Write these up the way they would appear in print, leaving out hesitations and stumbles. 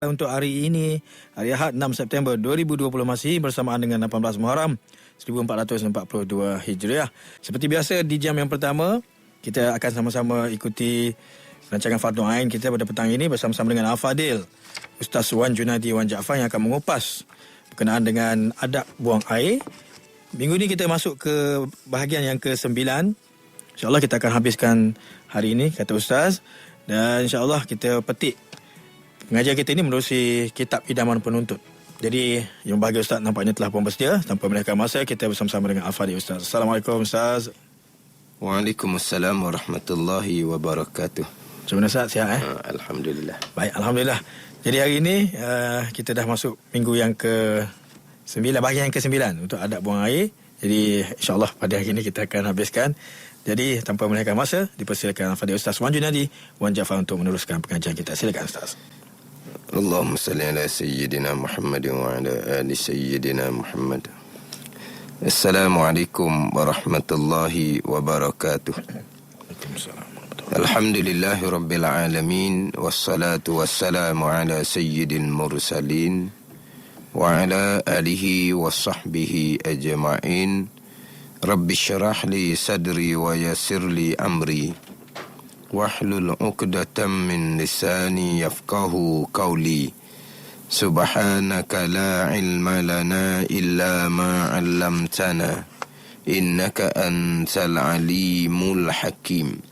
Untuk hari ini, hari Ahad 6 September 2020 masih bersamaan dengan 18 Muharram 1442 Hijriah. Seperti biasa di jam yang pertama, kita akan sama-sama ikuti rancangan Fardhu Ain kita pada petang ini bersama-sama dengan Al-Fadil Ustaz Wan Junadi Wan Jaafar yang akan mengupas berkenaan dengan adab buang air. Minggu ini kita masuk ke bahagian yang ke-9. InsyaAllah kita akan habiskan hari ini, kata Ustaz. Dan insyaAllah kita petik pengajian kita ini menerusi kitab Idaman Penuntut. Jadi yang bahagia Ustaz nampaknya telah pun bersedia. Tanpa melengahkan masa, kita bersama-sama dengan Al-Fadil Ustaz. Assalamualaikum Ustaz. Waalaikumsalam warahmatullahi wabarakatuh. Macam mana Ustaz, sihat Alhamdulillah. Baik, Alhamdulillah. Jadi hari ini kita dah masuk minggu yang ke-9, bahagian yang ke-9 untuk adab buang air. Jadi insyaAllah pada hari ini kita akan habiskan. Jadi tanpa melengahkan masa, dipersilakan Al-Fadil Ustaz Wan Junadi Wan Jaafar untuk meneruskan pengajian kita. Silakan Ustaz. Allahumma salli ala Sayyidina Muhammad wa ala ali Sayyidina Muhammad. Assalamualaikum warahmatullahi wabarakatuh. Alhamdulillahi rabbil alamin. Wassalatu wassalamu ala sayyidil mursalin wa ala alihi wa sahbihi ajma'in. Rabbi syrah li sadri wa yassir li amri wahlul 'uqdatam min lisani yafqahu qawli. Subhanaka la ilma lana illa ma 'allamtana innaka antal alimul hakim.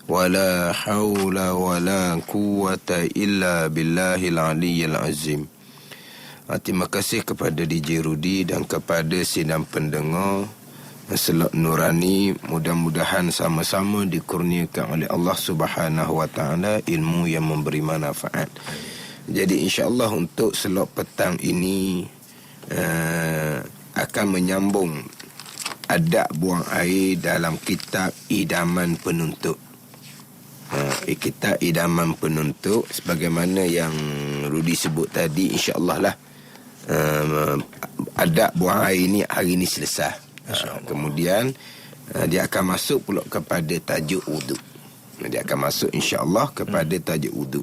Wala haula wala quwwata illa billahil aliyyil azim. Terima kasih kepada DJ Rudi dan kepada sidang pendengar Selok Nurani. Mudah-mudahan sama-sama dikurniakan oleh Allah Subhanahu wa taala ilmu yang memberi manfaat. Jadi insya-Allah untuk selok petang ini akan menyambung adab buang air dalam kitab Idaman Penuntut. Kitab Idaman Penuntut sebagaimana yang Rudi sebut tadi, insya-Allah lah adab buang air ini hari ini selesai. Kemudian dia akan masuk pula kepada tajuk wudu. Dia akan masuk insya-Allah kepada tajuk wudu.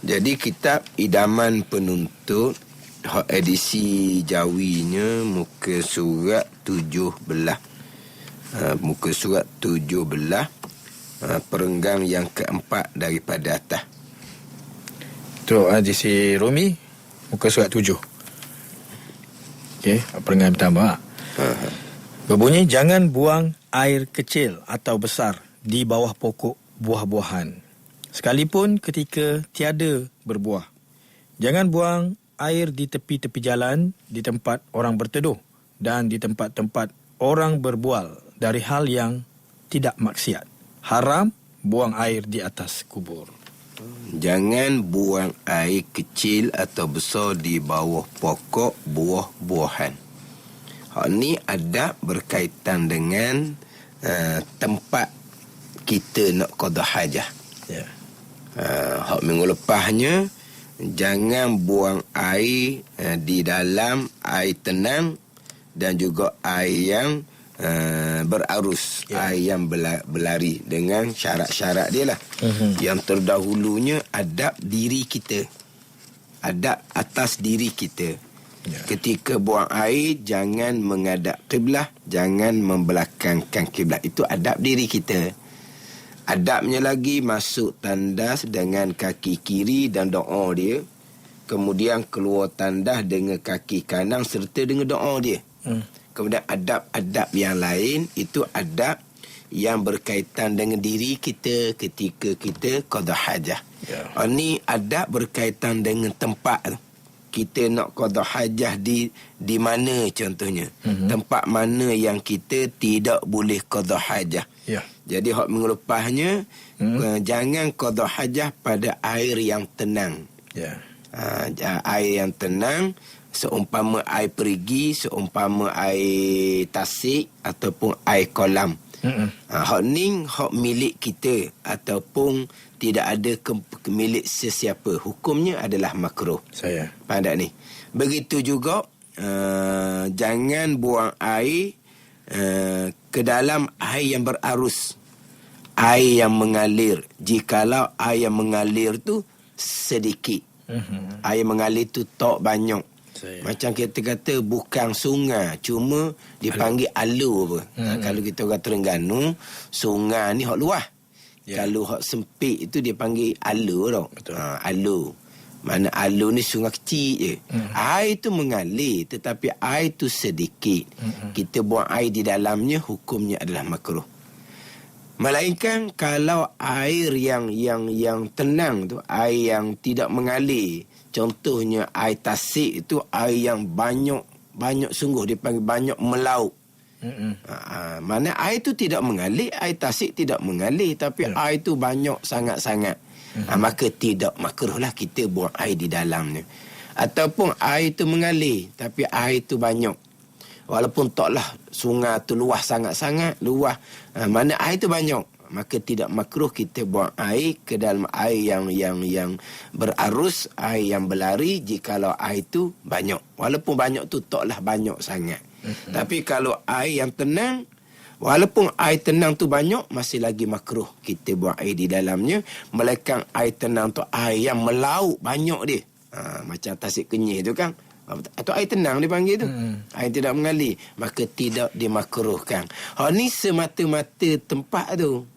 Jadi kitab Idaman Penuntut edisi Jawinya muka surat 17. Muka surat 17, perenggang yang keempat daripada atas. Itu edisi Rumi muka surat 7. Okey, perenggan pertama. Berbunyi, jangan buang air kecil atau besar di bawah pokok buah-buahan, sekalipun ketika tiada berbuah. Jangan buang air di tepi-tepi jalan, di tempat orang berteduh, dan di tempat-tempat orang berbual dari hal yang tidak maksiat. Haram buang air di atas kubur. Jangan buang air kecil atau besar di bawah pokok buah-buahan. Hak ni adab berkaitan dengan tempat kita nak qada hajah. Hak minggu lepasnya, jangan buang air di dalam air tenang dan juga air yang berarus, air yang berlari dengan syarat-syarat dia lah. Yang terdahulunya adab diri kita, adab atas diri kita. Ketika buang air, jangan menghadap kiblah, jangan membelakangkan kiblah. Itu adab diri kita. Adabnya lagi, masuk tandas dengan kaki kiri dan doa dia. Kemudian keluar tandas dengan kaki kanan serta dengan doa dia. Kemudian adab-adab yang lain, itu adab yang berkaitan dengan diri kita ketika kita qada hajah. Ini adab berkaitan dengan tempat. Kita nak qada hajah di mana contohnya. Tempat mana yang kita tidak boleh qada hajah. Jadi hak minggu lepasnya, jangan qada hajah pada air yang tenang. Air yang tenang, seumpama air perigi, seumpama air tasik ataupun air kolam. Hak ni hak milik kita ataupun tidak ada milik sesiapa. Hukumnya adalah makruh. Pada ni. Begitu juga jangan buang air ke dalam air yang berarus, air yang mengalir. Jikalau air yang mengalir tu sedikit, Air mengalir tu tok banyak. Saya. Macam kita kata bukan sungai, cuma dipanggil alur apa. Kalau kita orang Terengganu, sungai ni hak luas. Ya. Kalau hak sempit itu dia panggil alur tau. Betul. Alur. Mana alur ni sungai kecil je. Air tu mengalir, tetapi air tu sedikit. Kita buang air di dalamnya, hukumnya adalah makruh. Melainkan kalau air yang tenang tu, air yang tidak mengalir. Contohnya air tasik itu air yang banyak sungguh, dipanggil banyak melaut. Mana air tu tidak mengalir, air tasik tidak mengalir, tapi air tu banyak sangat-sangat. Maka tidak makruh lah kita buang air di dalamnya. Ataupun air tu mengalir, tapi air tu banyak. Walaupun taklah sungai tu luas sangat-sangat, luas. Mana air tu banyak, maka tidak makruh kita buang air ke dalam air yang berarus, air yang berlari, jikalau air tu banyak. Walaupun banyak tu taklah banyak sangat. Tapi kalau air yang tenang, walaupun air tenang tu banyak, masih lagi makruh kita buang air di dalamnya. Melainkan air tenang tu air yang melaut banyak dia. Macam Tasik Kenyir tu kan, atau air tenang dia panggil tu. Air tidak mengalir, maka tidak dimakruhkan. Ni semata-mata tempat tu.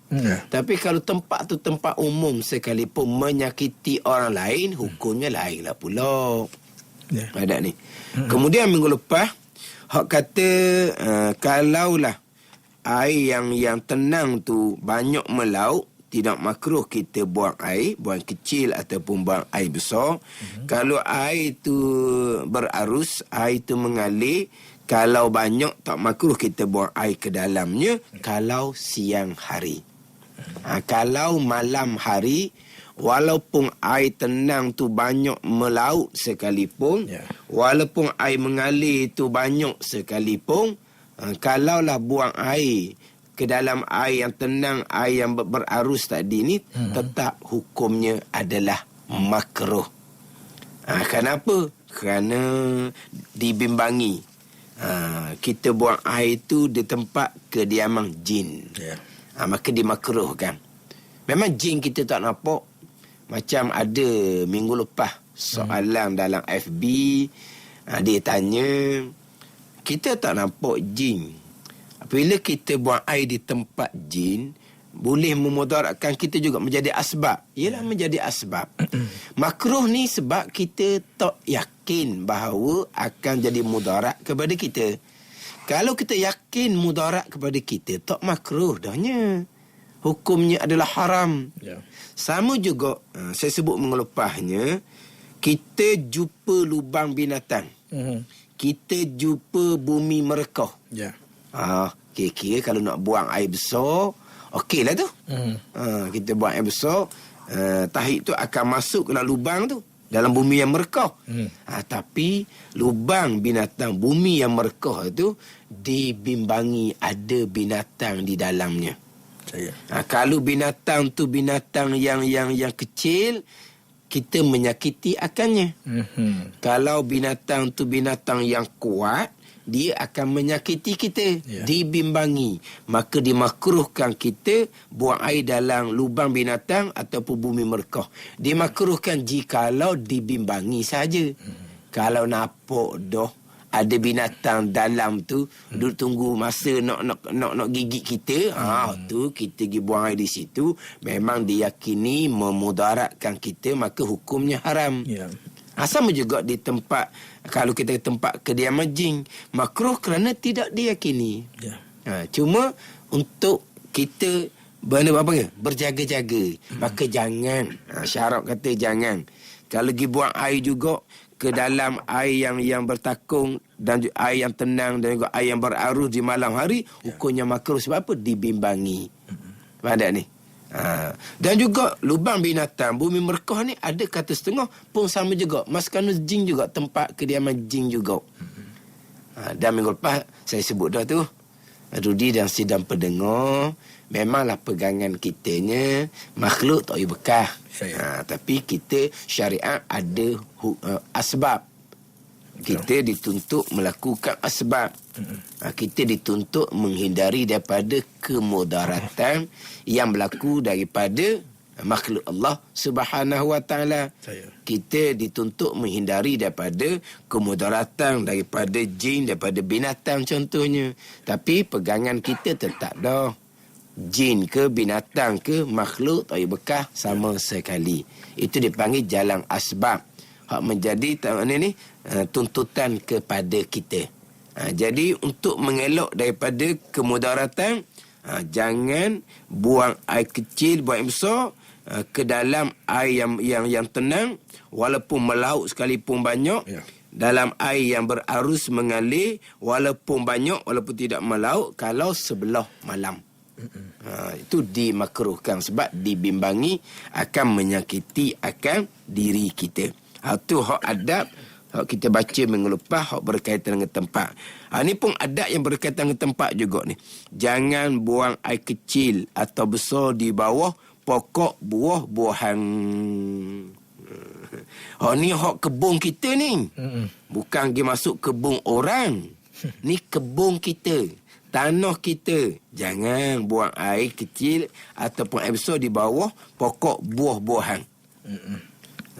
Tapi kalau tempat tu tempat umum sekalipun menyakiti orang lain, hukumnya lain lah pula. Ada ni. Kemudian minggu lepas hak kata kalaulah air yang tenang tu banyak melaut, tidak makruh kita buang air, buang kecil ataupun buang air besar. Kalau air tu berarus, air tu mengalir, kalau banyak tak makruh kita buang air ke dalamnya kalau siang hari. Kalau malam hari, walaupun air tenang tu banyak melaut sekalipun, walaupun air mengalir tu banyak sekalipun, kalaulah buang air ke dalam air yang tenang, air yang berarus tadi ni, tetap hukumnya adalah makruh. Kenapa? Kerana dibimbangi. Kita buang air tu di tempat kediaman jin. Maka dimakruhkan. Memang jin kita tak nampak. Macam ada minggu lepas soalan dalam FB, dia tanya, kita tak nampak jin. Bila kita buang air di tempat jin, boleh memudaratkan kita juga, menjadi asbab. Ialah menjadi asbab. Makruh ni sebab kita tak yakin bahawa akan jadi mudarat kepada kita. Kalau kita yakin mudarat kepada kita, tak makruh dahnya. Hukumnya adalah haram. Sama juga, saya sebut mengelepasnya, kita jumpa lubang binatang. Kita jumpa bumi merekah. Kira-kira kalau nak buang air besar, okey lah tu. Kita buang air besar, tahik tu akan masuk ke dalam lubang tu, dalam bumi yang merekah. Tapi lubang binatang, bumi yang merekah itu dibimbangi ada binatang di dalamnya. Kalau binatang tu binatang yang kecil, kita menyakiti akannya. Kalau binatang tu binatang yang kuat, dia akan menyakiti kita, dibimbangi. Maka dimakruhkan kita buang air dalam lubang binatang ataupun bumi merekah. Dimakruhkan jikalau dibimbangi saja. Kalau nampak dah ada binatang dalam tu, duduk tunggu masa nak gigit kita, tu kita pergi buang air di situ, memang diyakini memudaratkan kita, maka hukumnya haram. Sama juga di tempat, kalau kita tempat kediaman jin, makruh kerana tidak diyakini. Cuma untuk kita berjaga-jaga. Maka jangan, syarat kata jangan. Kalau pergi buang air juga ke dalam air yang bertakung dan air yang tenang dan juga air yang berarus di malam hari, hukumnya makruh. Sebab apa? Dibimbangi. Faham ni? Dan juga lubang binatang, bumi merekah ni ada kata setengah pun sama juga. Maskanul jin juga, tempat kediaman jin juga. Dan minggu lepas saya sebut dah tu, Rudi dan sidang pendengar, memanglah pegangan kitanya makhluk tak boleh bekah. Tapi kita syariat ada asbab. Kita dituntut melakukan asbab. Kita dituntut menghindari daripada kemudaratan yang berlaku daripada makhluk Allah Subhanahu wa taala. Saya. Kita dituntut menghindari daripada kemudaratan daripada jin, daripada binatang contohnya. Tapi pegangan kita tetap dah. Jin ke binatang ke makhluk tak payah bekah sama sekali. Itu dipanggil jalan asbab. Hak menjadi tuntutan kepada kita. Jadi untuk mengelak daripada kemudaratan, jangan buang air kecil, buang air besar ke dalam air yang tenang, walaupun melaut sekalipun banyak. Ya. Dalam air yang berarus mengalir, walaupun banyak, walaupun tidak melaut, kalau sebelah malam. Itu dimakruhkan sebab dibimbangi akan menyakiti akan diri kita. Itu hak adab, hak kita baca minggu lepas, hak berkaitan dengan tempat. Ini pun adab yang berkaitan dengan tempat juga ni. Jangan buang air kecil atau besar di bawah pokok buah-buahan. Ni hak kebun kita ni. Bukan pergi masuk kebun orang. Ni kebun kita, tanah kita. Jangan buang air kecil ataupun air besar di bawah pokok buah-buahan.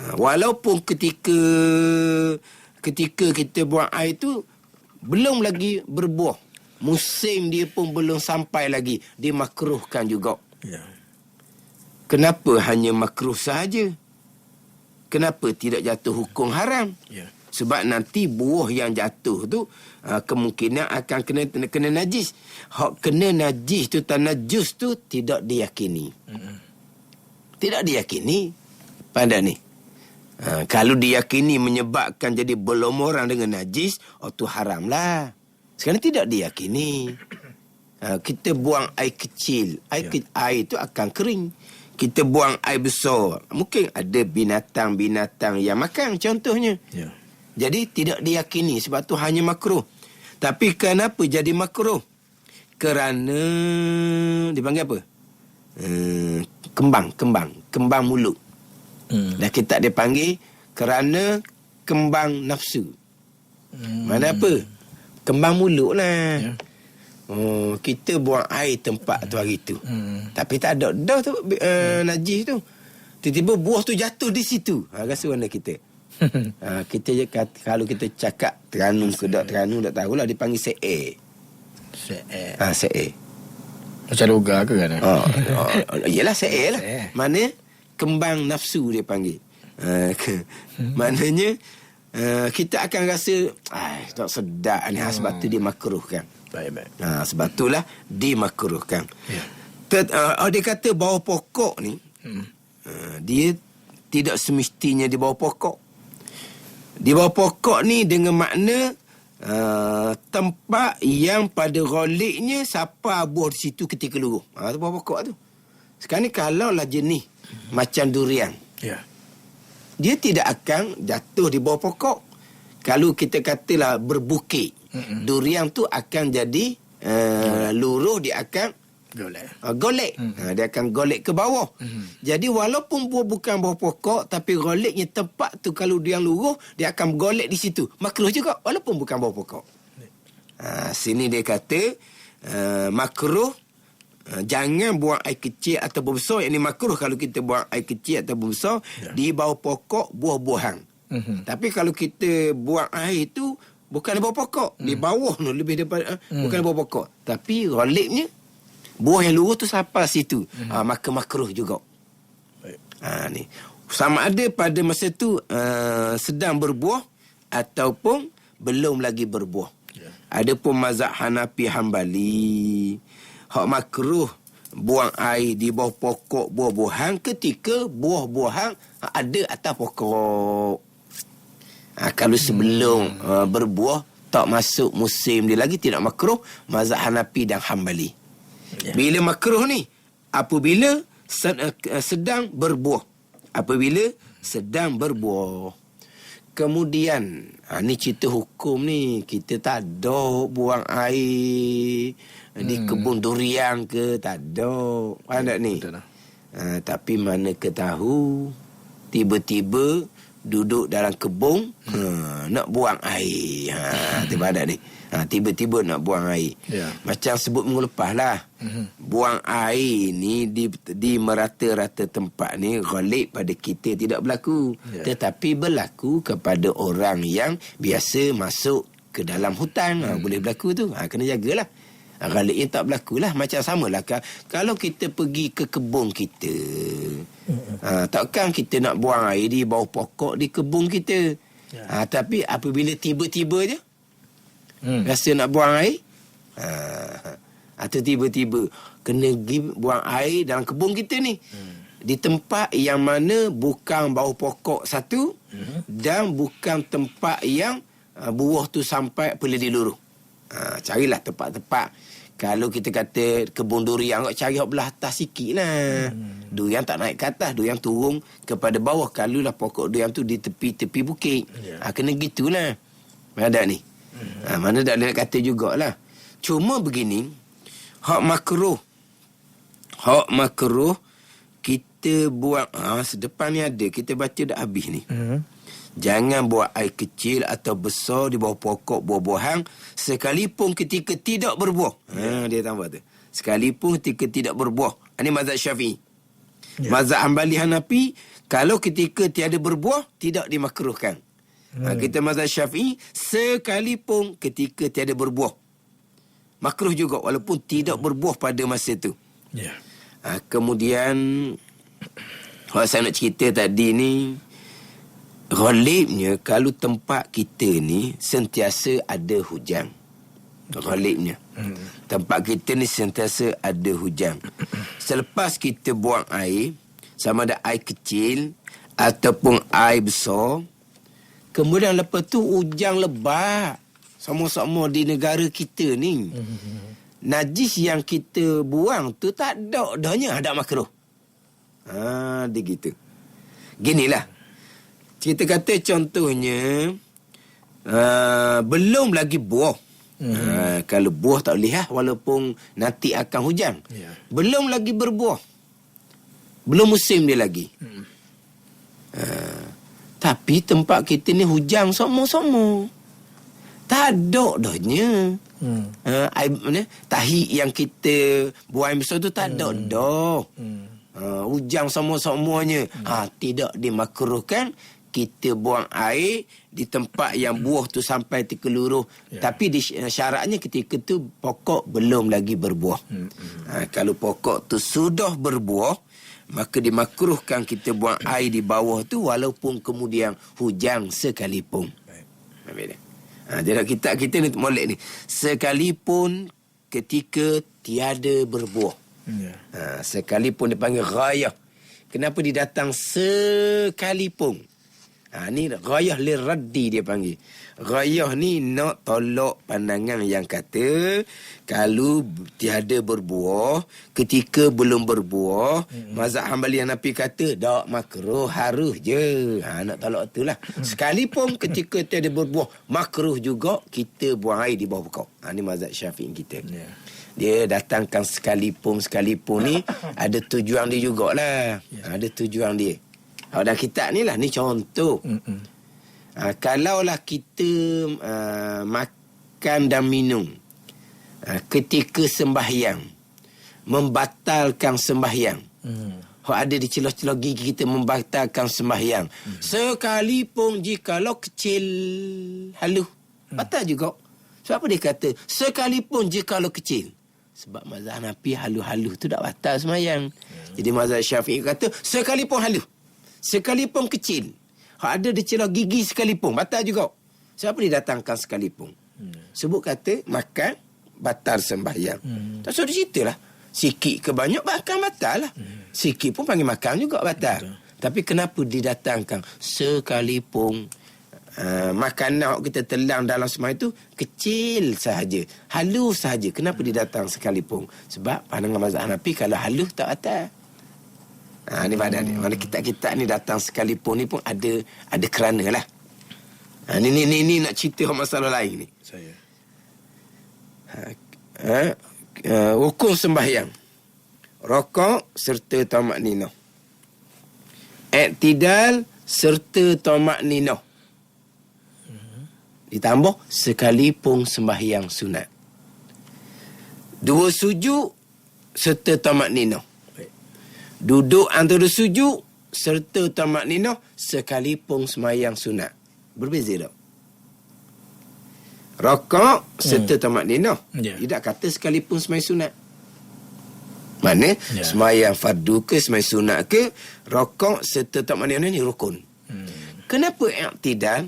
Walaupun ketika kita buang air tu belum lagi berbuah, musim dia pun belum sampai lagi, dimakruhkan juga. Ya. Kenapa hanya makruh sahaja? Kenapa tidak jatuh hukum haram? Ya. Sebab nanti buah yang jatuh tu kemungkinan akan kena najis. Hak kena najis tu, tanajus tu tidak diyakini. Tidak diyakini. Pandai ni. Kalau diyakini menyebabkan jadi berlumuran dengan najis, tu haram lah. Sekarang tidak diyakini. Kita buang air kecil, air tu akan kering. Kita buang air besar, mungkin ada binatang-binatang yang makan contohnya. Ya. Jadi tidak diyakini, sebab tu hanya makruh. Tapi kenapa jadi makruh? Kerana dipanggil apa? Kembang mulut. Dan kita dia panggil kerana kembang nafsu. Mana apa? Kembang mulut lah. Ya. Kita buang air tempat tu hari tu. Tapi tak ada dah tu najis tu. Tiba-tiba buah tu jatuh di situ. Rasa mana kita? Kita je kalau kita cakap Terenung ke tak Terenung tak tahulah, dipanggil se'er. Se'er. Macam logar ke kan? Yelah se'er lah. Se'er. Mana kembang nafsu dia panggil. Maknanya kita akan rasa tak sedap ni. Sebab tu dia makruhkan. Baik. Sebab itulah dimakruhkan. Ya. Dia kata bawah pokok ni, dia tidak semestinya di bawah pokok. Di bawah pokok ni dengan makna tempat yang pada roliknya siapa buah di situ ketika luruh. Tu bawah pokok tu. Sekarang ni kalau lah jenis macam durian, Ya. dia tidak akan jatuh di bawah pokok. Kalau kita katalah berbukit, durian tu akan jadi luruh, dia akan golek. Dia akan golek ke bawah. Jadi walaupun buah bukan bawah pokok, tapi goleknya tempat tu kalau dia luruh, dia akan golek di situ. Makruh juga walaupun bukan bawah pokok. Sini dia kata makruh. Jangan buang air kecil atau besar. Yang ni makruh kalau kita buang air kecil atau besar di bawah pokok buah-buahan. Tapi kalau kita buang air tu bukan di bawah pokok, di bawah tu lebih daripada bukan di bawah pokok, tapi roliknya buah yang luruh tu sampai situ, maka makruh juga. Ni sama ada pada masa tu sedang berbuah ataupun belum lagi berbuah. Adapun mazhab Hanafi Hambali, hak makruh buang air di bawah pokok buah-buahan ketika buah-buahan ada atas pokok. Kalau sebelum berbuah, tak masuk musim dia lagi, tidak makruh. Mazhab Hanafi dan Hambali. Bila makruh ni? Apabila sedang berbuah. Apabila sedang berbuah. Kemudian ni cerita hukum ni, kita tak ada buang air di kebun durian ke, tak ada. Faham tak ni? Tapi mana ketahu tiba-tiba duduk dalam kebun, nak buang air. Tiba-tiba ni. Tiba-tiba nak buang air. Macam sebut minggu lepas lah. Buang air ni di merata-rata tempat ni ghalib pada kita tidak berlaku. Tetapi berlaku kepada orang yang biasa masuk ke dalam hutan. Boleh berlaku tu. Kena jagalah. Ghalibnya tak berlakulah. Macam samalah kalau kita pergi ke kebun kita, takkan kita nak buang air di bawah pokok di kebun kita. Tapi apabila tiba-tiba je rasa nak buang air, atau tiba-tiba kena buang air dalam kebun kita ni, di tempat yang mana bukan bawah pokok satu, dan bukan tempat yang buah tu sampai peledi luruh. Carilah tempat-tempat. Kalau kita kata kebun durian, cari belah atas sikit lah. Durian tak naik ke atas, durian turun kepada bawah. Kalau lah pokok durian tu di tepi-tepi bukit. Kena gitulah. Ada ni. Mana tak boleh nak kata jugalah. Cuma begini, hak makruh kita buat, sedepan ni ada, kita baca dah habis ni. Jangan buat air kecil atau besar di bawah pokok buah-buahan sekalipun ketika tidak berbuah. Dia tambah tu. Sekalipun ketika tidak berbuah. Ini mazhab Syafi'i. Mazhab Hanbali Hanafi, kalau ketika tiada berbuah tidak dimakruhkan. Kita mazhab Syafi'i, sekalipun ketika tiada berbuah makruh juga walaupun tidak berbuah pada masa tu. Kemudian saya nak cerita tadi ni, ghalibnya kalau tempat kita ni sentiasa ada hujan. Ghalibnya tempat kita ni sentiasa ada hujan. Selepas kita buang air, sama ada air kecil ataupun air besar, kemudian lepas tu hujan lebat sama-sama di negara kita ni, najis yang kita buang tu tak ada dahnya, ada makruh. Dia gitu. Ginilah. Kita kata contohnya, belum lagi buah. Kalau buah tak boleh walaupun nanti akan hujan. Belum lagi berbuah. Belum musim dia lagi. Tapi tempat kita ni hujan sama-sama. Tak ada dahnya. Tahi yang kita buang besar tu tak ada dah. Hujan sama-samanya. Tidak dimakruhkan kita buang air di tempat yang buah tu sampai terkeluruh. Tapi syaratnya ketika tu pokok belum lagi berbuah. Kalau pokok tu sudah berbuah, maka dimakruhkan kita buang air di bawah tu walaupun kemudian hujan sekalipun. Jadi kita ni molek ni, sekalipun ketika tiada berbuah. Sekalipun dipanggil ghayah. Kenapa didatang sekalipun? Ni ghayah liraddi dia panggil. Ghayah ni nak tolak pandangan yang kata kalau tiada berbuah, ketika belum berbuah, mazhab Hanbali Hanafi kata tak makruh, harus je. Nak tolak itulah. Sekalipun ketika tiada berbuah, makruh juga kita buang air di bawah pokok. Ni mazhab Syafi'i kita. Dia datangkan sekalipun ni ada tujuan dia jugalah. Ada tujuan dia. Dan kitab ni lah, ni contoh. Kalaulah kita makan dan minum ketika sembahyang, membatalkan sembahyang. Ada di celah-celah gigi kita membatalkan sembahyang. Sekalipun jikalau kecil haluh, batal juga. Sebab apa dia kata sekalipun jikalau kecil? Sebab mazhab Hanafi haluh-haluh tu tak batal sembahyang. Jadi mazhab Syafi'i kata sekalipun haluh, sekalipun kecil, ada di celah gigi sekalipun, batal juga. Siapa didatangkan sekalipun? Sebut kata makan batal sembahyang. Tak usah ceritalah. Sikit ke banyak bahkan batal lah. Sikit pun panggil makan juga batal. Tapi kenapa didatangkan sekalipun? Makanan kita telang dalam sembahyang itu kecil sahaja, halus sahaja. Kenapa didatang sekalipun? Sebab pandangan mazhab Hanafi kalau halus tak batal. Ni badan ni. Mana kitab-kitab ni datang sekalipun ni pun ada kerana lah. Ni nak cerita masalah lain ni. Saya. Hukum sembahyang. Rokok serta tamak nina. Iktidal serta tamak-ninah. Ditambah sekalipun sembahyang sunat. 2 sujud serta tamak-ninah. Duduk antara sujud serta tamak-ninah sekalipun sembahyang sunat. Berbeza tak? Rakaat serta tamak-ninah. Tidak kata sekalipun sembahyang sunat. Mana sembahyang fardu ke sembahyang sunat ke, rakaat serta tamak-ninah ni rukun. Kenapa i'tidal?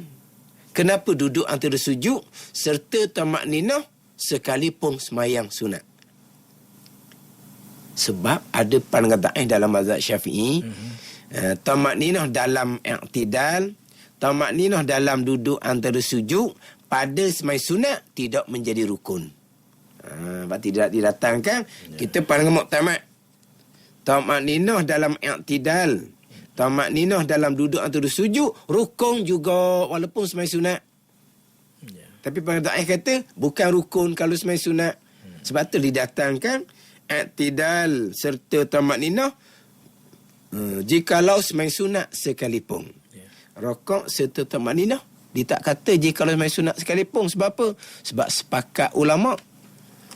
Kenapa duduk antara sujud serta tamak-ninah sekalipun sembahyang sunat? Sebab ada pandangan dalam mazhab Syafi'i, tamak-ninah dalam i'tidal, tamak-ninah dalam duduk antara sujud pada sembahyang sunat tidak menjadi rukun. Sebab tidak didatangkan, kita pandangan muktamad. Tamak-ninah dalam i'tidal, tamak-ninah dalam duduk antara sujud rukun juga walaupun sembahyang sunat. Tapi pandangan kata bukan rukun kalau sembahyang sunat. Sebab tu didatangkan i'tidal serta tamak-ninah jikalau sembahyang sunat sekalipun. Rakaat serta tamak-ninah dia tak kata jikalau sembahyang sunat sekalipun. Sebab apa? Sebab sepakat ulama,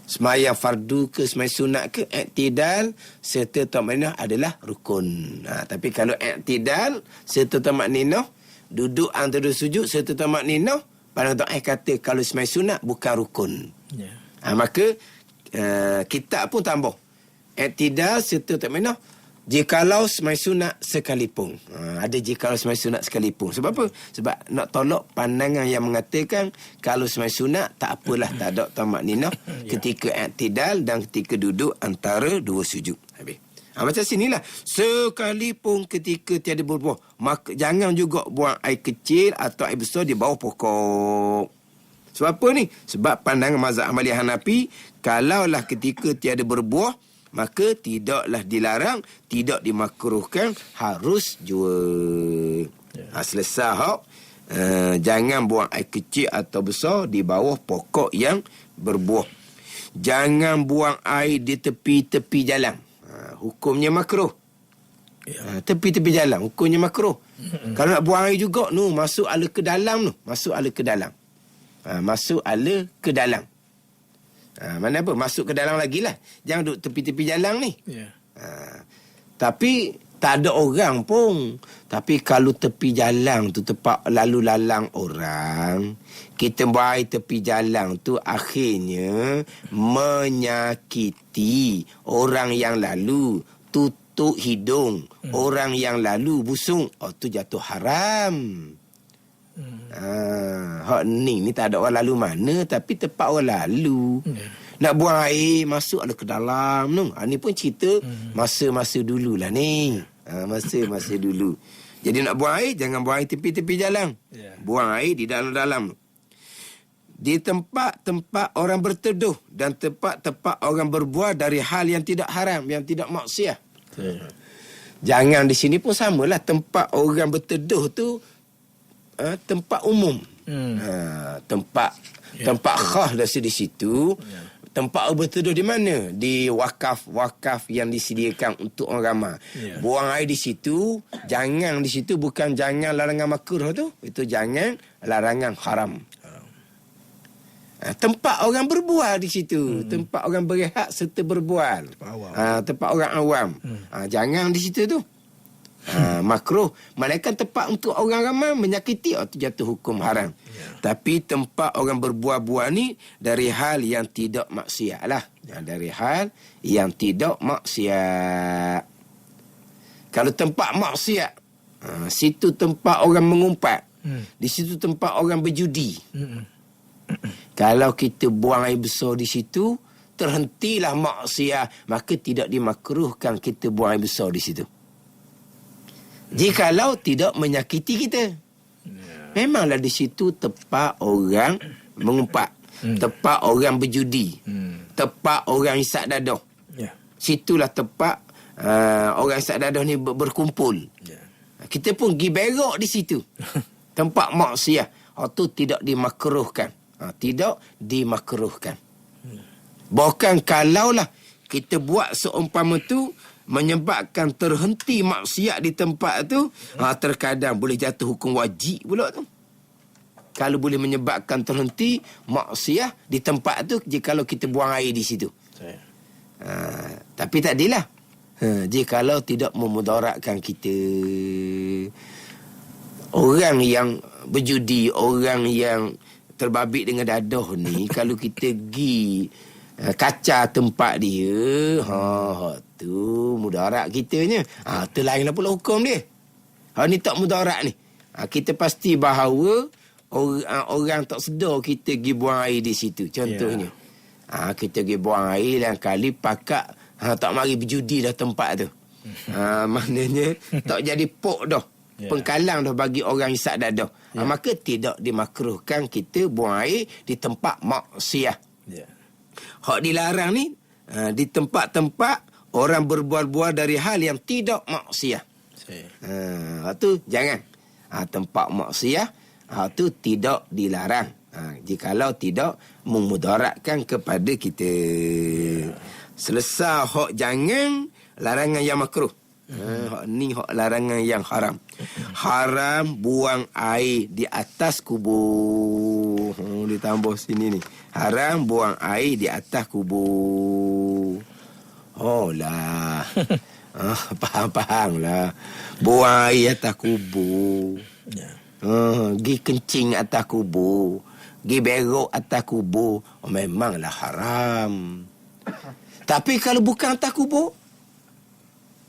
sembahyang fardu ke sembahyang sunat ke, i'tidal serta tamak-ninah adalah rukun. Tapi kalau i'tidal serta tamak-ninah, duduk antara sujud serta tamak-ninah, pandangan kata kalau sembahyang sunat bukan rukun. Maka kitab pun tambah i'tidal serta tamak-ninah jikalau sembahyang sunat sekalipun. Ada jikalau sembahyang sunat sekalipun. Sebab apa? Sebab nak tolak pandangan yang mengatakan kalau sembahyang sunat tak apalah, tak ada tamak-ninah ketika i'tidal dan ketika duduk antara 2 sujud. Habis. Macam sinilah. Sekalipun ketika tiada berbuah, maka jangan juga buang air kecil atau air besar di bawah pokok. Sebab apa ni? Sebab pandangan mazhab Hambali Hanafi, kalaulah ketika tiada berbuah, maka tidaklah dilarang, tidak dimakruhkan, harus jual. Selesai hak. Jangan buang air kecil atau besar di bawah pokok yang berbuah. Jangan buang air di tepi-tepi jalan. Hukumnya makruh. Tepi-tepi jalan hukumnya makruh. Kalau nak buang air juga, masuk ala ke dalam, masuk ala ke dalam. Masuk ala ke dalam. Mana apa? Masuk ke dalam lagi lah. Jangan duduk tepi-tepi jalan ni. Tapi tak ada orang pun. Tapi kalau tepi jalan tu tempat lalu lalang orang, kita buang air tepi jalan tu akhirnya menyakiti orang yang lalu, tutup hidung orang yang lalu busung. Tu jatuh haram. Hak ni tak ada orang lalu mana, tapi tempat orang lalu. Nak buang air, masuk ada ke dalam tu. Ni pun cerita masa-masa dululah ni. Masa-masa dulu. Jadi nak buang air, jangan buang air tepi-tepi jalan. Buang air di dalam-dalam. Di tempat-tempat orang berteduh dan tempat-tempat orang berbuah dari hal yang tidak haram, yang tidak maksiat. Jangan di sini pun samalah. Tempat orang berteduh tu tempat umum. Tempat khas di situ. Tempat berteduh di mana? Di wakaf yang disediakan untuk orang ramai. Buang air di situ, jangan di situ, bukan jangan larangan makruh tu. Itu jangan larangan haram. Tempat orang berbual di situ. Tempat orang berehat serta berbual. Tempat orang awam. Jangan di situ tu. Makruh. Malaikat tempat untuk orang ramai menyakiti, itu jatuh hukum haram. Tapi tempat orang berbuah-buah ni dari hal yang tidak maksiat lah. Dari hal yang tidak maksiat. Kalau tempat maksiat, situ tempat orang mengumpat. Di situ tempat orang berjudi. Kalau kita buang air besar di situ, terhentilah maksiat, maka tidak dimakruhkan kita buang air besar di situ. Jikalau tidak menyakiti kita. Memanglah di situ tempat orang mengumpat, tempat orang berjudi, tempat orang isap dadah. Situlah tempat orang isap dadah ni berkumpul. Kita pun pergi berak di situ. Tempat maksiat. Itu tidak dimakruhkan. Tidak dimakruhkan. Bahkan kalaulah kita buat seumpama tu menyebabkan terhenti maksiat di tempat tu, terkadang boleh jatuh hukum wajib pula tu. Kalau boleh menyebabkan terhenti maksiat di tempat tu, jikalau kita buang air di situ. Tapi tak adalah. Jikalau tidak memudaratkan kita. Orang yang berjudi, orang yang terbabit dengan dadah ni, kalau kita pergi kaca tempat dia, tu mudarat kitanya. Tu lainlah pula hukum dia. Ni tak mudarat ni. Kita pasti bahawa orang tak sedar kita pergi buang air di situ. Contohnya, kita pergi buang air dan kali pakak tak mari berjudi dah tempat tu. Maknanya tak jadi pok dah. Pengkalang dah bagi orang isap dadah. Maka tidak dimakruhkan kita buang air di tempat maksiat. Hak dilarang ni di tempat-tempat orang berbual-bual dari hal yang tidak maksiat. Tu jangan. Tempat maksiat tu tidak dilarang. Jikalau tidak memudaratkan kepada kita. Selesai hak jangan, larangan yang makruh. Hak ni hak larangan yang haram. Haram buang air di atas kubur. Ditambah sini ni. Haram buang air di atas kubur. Oh lah. Faham lah. Buang air atas kubur. Gi kencing atas kubur. Gi berok atas kubur. Memanglah haram. Tapi kalau bukan atas kubur,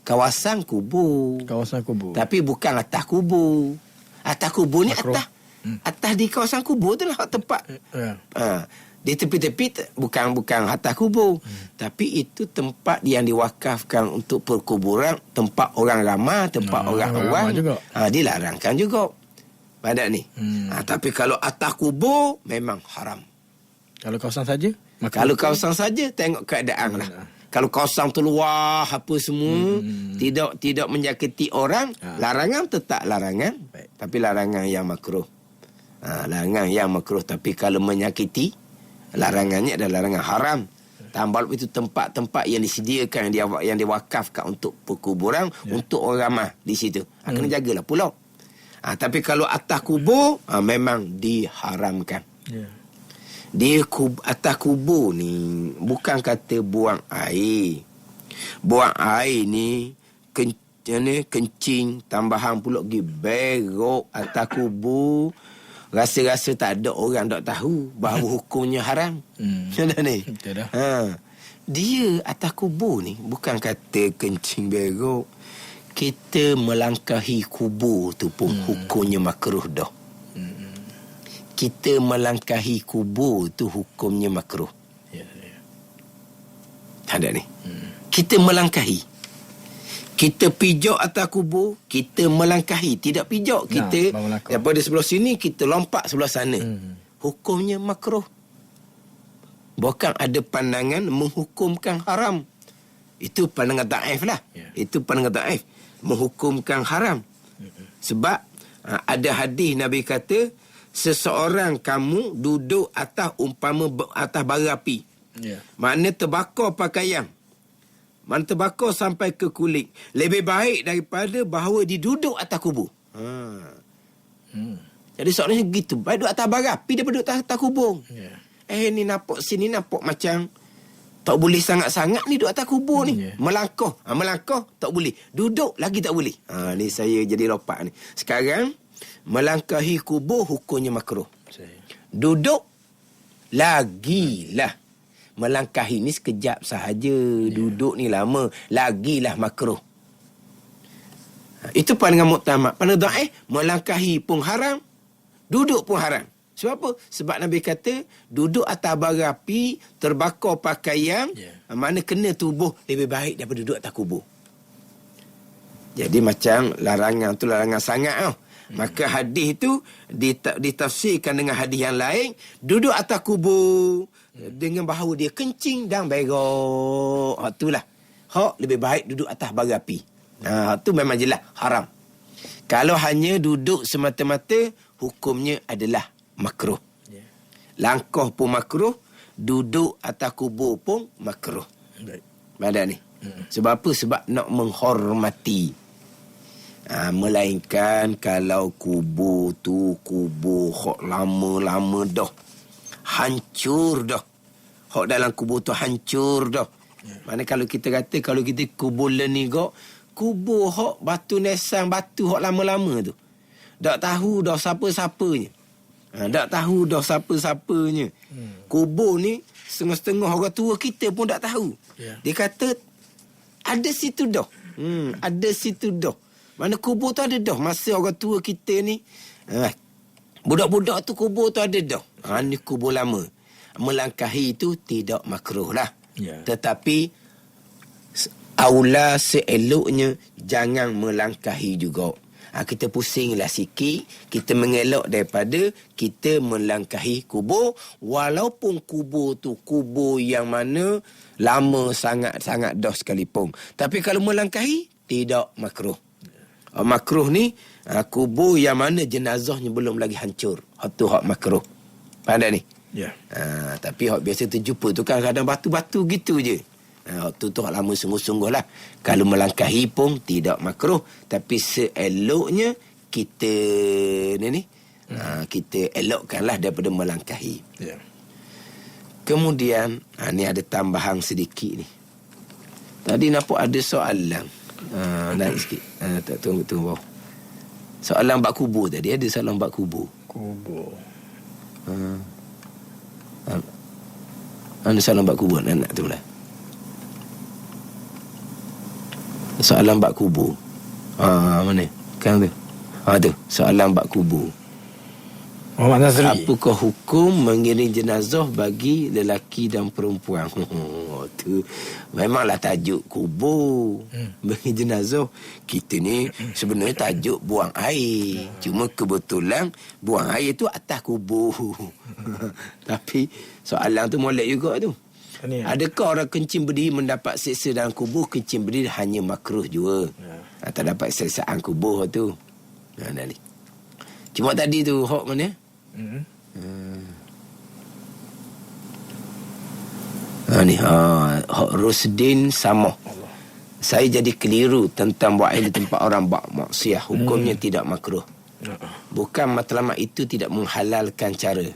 kawasan kubur. Tapi bukan atas kubur. Atas kubur ni makruh. Atas di kawasan kubur tu lah tempat. Di tepi-tepi bukan atas kubur. Tapi itu tempat yang diwakafkan untuk perkuburan, tempat orang ramai, tempat orang awam. Dilarangkan juga. Pada ni. Tapi kalau atas kubur memang haram. Kalau kawasan saja? Kalau kawasan saja tengok keadaan lah. Kalau kawasan tu luar apa semua, tidak menyakiti orang, larangan tetap larangan. Tapi larangan yang makruh. Larangan yang makruh. Tapi kalau menyakiti, larangannya adalah larangan haram. Tambah itu tempat-tempat yang disediakan, yang diwakafkan untuk perkuburan, untuk orang ramah di situ. Kena jagalah pula. Tapi kalau atas kubur, memang diharamkan. Dia atas kubur ni bukan kata buang air. Buang air ni kencing, tambahan pula pergi berok atas kubur. Rasa-rasa tak ada orang tak tahu bahawa hukumnya haram. Macam ni? Dia atas kubur ni bukan kata kencing berok. Kita melangkahi kubur tu pun hukumnya makruh dah. Kita melangkahi kubur tu hukumnya makruh. Ada ni. Kita melangkahi. Kita pijak atas kubur, kita melangkahi. Tidak pijak. Kita daripada sebelah sini, kita lompat sebelah sana. Hukumnya makruh. Bukan ada pandangan menghukumkan haram. Itu pandangan daif lah. Itu pandangan daif. Menghukumkan haram. Sebab ada hadis Nabi kata, seseorang kamu duduk atas atas bara api. Makna terbakar pakaian. Mana terbakar sampai ke kulit. Lebih baik daripada bahawa diduduk atas kubur. Jadi seorang gitu. Baik duduk atas bara api daripada duduk atas kubur. Ni nampak sini nampak macam tak boleh sangat-sangat ni duduk atas kubur ni. Melangkah. Melangkah tak boleh. Duduk lagi tak boleh. Ni saya jadi lopak ni. Sekarang melangkahi kubur hukumnya makruh. Duduk lagilah. Melangkahi ni sekejap sahaja. Duduk ni lama. Lagilah makruh. Itu pandangan muktamad. Pandangan dhaif, melangkahi pun haram. Duduk pun haram. Sebab apa? Sebab Nabi kata, duduk atas bara api, terbakar pakaian, mana kena tubuh, lebih baik daripada duduk atas kubur. Jadi macam larangan tu larangan sangat tau. Maka hadis itu ditafsirkan dengan hadis yang lain. Duduk atas kubur dengan bahawa dia kencing dan berok. Itulah. Hak lebih baik duduk atas bara api. Itu memang jelas haram. Kalau hanya duduk semata-mata, hukumnya adalah makruh. Langkah pun makruh. Duduk atas kubur pun makruh. Baik. Badan ni. Sebab apa? Sebab nak menghormati. Melainkan kalau kubur tu kubur hok lama-lama dah, hancur dah, hok dalam kubur tu hancur dah. Mana kalau kita kata, kalau kita kubur lenigok, kubur hok batu nesang, batu hok lama-lama tu, tak tahu dah siapa-siapanya. Tak tahu dah siapa-siapanya. Kubur ni setengah-setengah orang tua kita pun tak tahu. Dia kata ada situ dah. Ada situ dah. Mana kubur tu ada dah. Masa orang tua kita ni, budak-budak tu kubur tu ada dah. Ni kubur lama. Melangkahi itu tidak makruh lah. Tetapi aula seeloknya jangan melangkahi juga. Kita pusinglah sikit, kita mengelak daripada kita melangkahi kubur, walaupun kubur tu kubur yang mana lama sangat-sangat dah sekalipun. Tapi kalau melangkahi, tidak makruh. Makruh ni kubur yang mana jenazahnya belum lagi hancur. Itu hak makruh. Faham tak ni? Tapi hak biasa terjumpa tu kan kadang batu-batu gitu je. Tu lama sungguh-sungguh lah. Kalau melangkahi pun tidak makruh. Tapi seeloknya kita kita elokkanlah daripada melangkahi. Kemudian ni ada tambahan sedikit ni. Tadi nampak ada soalan. Naik sikit. Tunggu. Soalan bab kubur tadi. Ada soalan bab kubur. Ada soalan bab kubur. Nak tu lah. Soalan bab kubur. Mana? Kan tu. Tu. Soalan bab kubur. Muhammad Nazri. Apakah hukum mengiring jenazah bagi lelaki dan perempuan? Tu memanglah tajuk kubur. Mengiring jenazah. Kita ni sebenarnya tajuk buang air. Cuma kebetulan buang air tu atas kubur. Tapi soalan tu molek juga tu. Adakah orang kencing berdiri mendapat seksa dalam kubur? Kencing berdiri hanya makruh juga. Terdapat seksaan kubur tu. Cuma tadi tu hak mana? Hak Rusdin sama. Saya jadi keliru tentang buat air di tempat orang buat maksiat. Hukumnya tidak makruh. Bukan matlamat itu tidak menghalalkan cara.